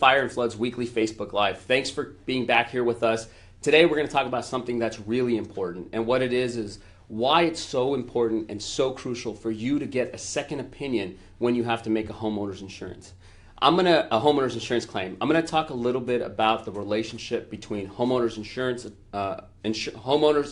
Fire and Flood's weekly Facebook Live. Thanks for being back here with us. Today we're going to talk about something that's really important, and what it is why it's so important and so crucial for you to get a second opinion when you have to make a homeowner's insurance. A homeowner's insurance claim. I'm going to talk a little bit about the relationship between homeowners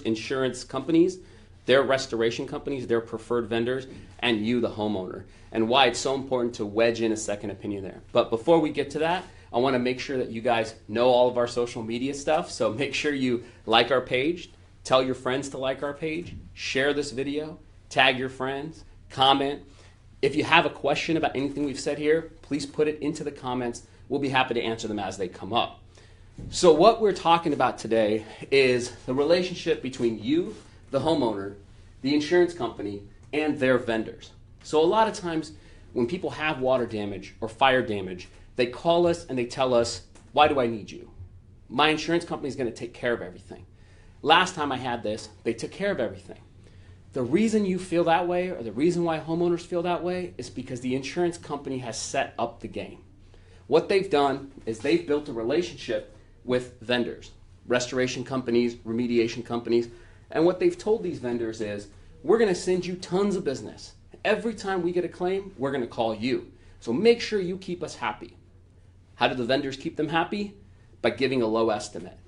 insurance companies, their restoration companies, their preferred vendors, and you, the homeowner, and why it's so important to wedge in a second opinion there. But before we get to that, I want to make sure that you guys know all of our social media stuff. So make sure you like our page, tell your friends to like our page, share this video, tag your friends, comment. If you have a question about anything we've said here, please put it into the comments. We'll be happy to answer them as they come up. So what we're talking about today is the relationship between you, the homeowner, the insurance company, and their vendors. So a lot of times when people have water damage or fire damage, they call us and they tell us, why do I need you? My insurance company is going to take care of everything. Last time I had this, they took care of everything. The reason you feel that way, or the reason why homeowners feel that way, is because the insurance company has set up the game. What they've done is they've built a relationship with vendors, restoration companies, remediation companies, and what they've told these vendors is, we're going to send you tons of business. Every time we get a claim, we're going to call you. So make sure you keep us happy. How do the vendors keep them happy? By giving a low estimate.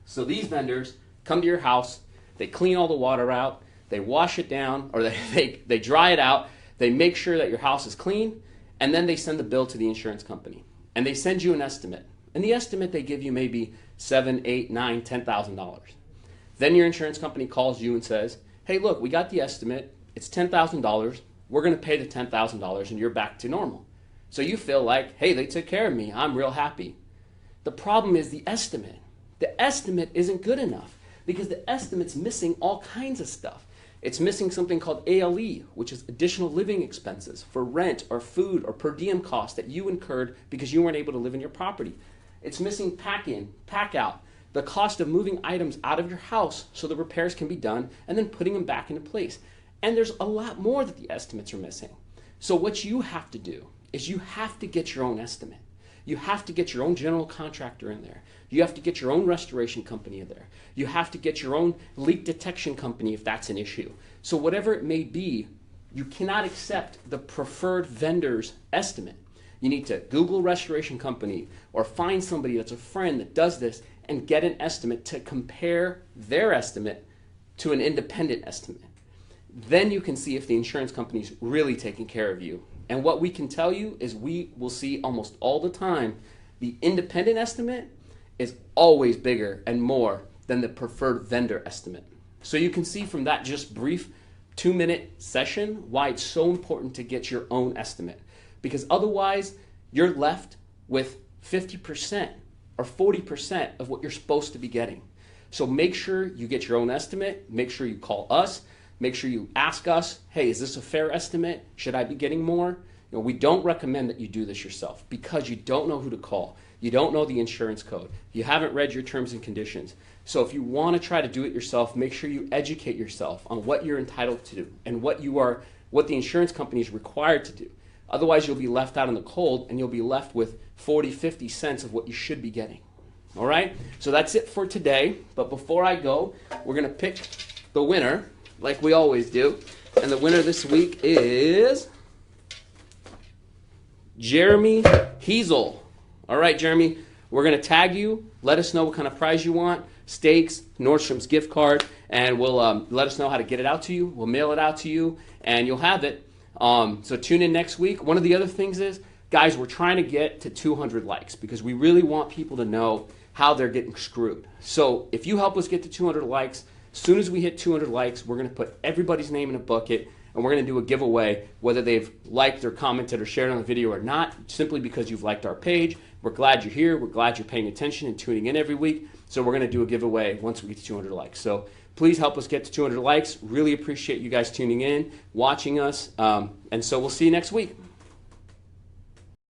So these vendors come to your house, they clean all the water out, they wash it down, or they dry it out, they make sure that your house is clean, and then they send the bill to the insurance company. And they send you an estimate. And the estimate they give you may be $7,000, $8,000, $9,000, $10,000. Then your insurance company calls you and says, hey, look, we got the estimate, it's $10,000, we're going to pay the $10,000 and you're back to normal. So you feel like, hey, they took care of me, I'm real happy. The problem is the estimate. The estimate isn't good enough because the estimate's missing all kinds of stuff. It's missing something called ALE, which is additional living expenses for rent or food or per diem costs that you incurred because you weren't able to live in your property. It's missing pack in, pack out, the cost of moving items out of your house so the repairs can be done and then putting them back into place. And there's a lot more that the estimates are missing. So what you have to do is you have to get your own estimate. You have to get your own general contractor in there. You have to get your own restoration company in there. You have to get your own leak detection company if that's an issue. So whatever it may be, you cannot accept the preferred vendor's estimate. You need to Google restoration company or find somebody that's a friend that does this and get an estimate to compare their estimate to an independent estimate. Then you can see if the insurance company's really taking care of you. And what we can tell you is we will see almost all the time the independent estimate is always bigger and more than the preferred vendor estimate. So you can see from that just brief 2-minute session why it's so important to get your own estimate. Because otherwise you're left with 50% or 40% of what you're supposed to be getting. So make sure you get your own estimate, make sure you call us, make sure you ask us, hey, is this a fair estimate? Should I be getting more? We don't recommend that you do this yourself because you don't know who to call. You don't know the insurance code. You haven't read your terms and conditions. So if you want to try to do it yourself, make sure you educate yourself on what you're entitled to do and what the insurance company is required to do. Otherwise, you'll be left out in the cold and you'll be left with 40, 50 cents of what you should be getting. All right? So that's it for today. But before I go, we're going to pick the winner, like we always do. And the winner this week is Jeremy Heasel. All right, Jeremy, we're going to tag you. Let us know what kind of prize you want, steaks, Nordstrom's gift card, and we'll let us know how to get it out to you. We'll mail it out to you, and you'll have it. So tune in next week. One of the other things is, guys, we're trying to get to 200 likes because we really want people to know how they're getting screwed. So if you help us get to 200 likes, as soon as we hit 200 likes, we're going to put everybody's name in a bucket, and we're going to do a giveaway, whether they've liked or commented or shared on the video or not, simply because you've liked our page. We're glad you're here. We're glad you're paying attention and tuning in every week. So we're going to do a giveaway once we get to 200 likes. So please help us get to 200 likes. Really appreciate you guys tuning in, watching us, and so we'll see you next week.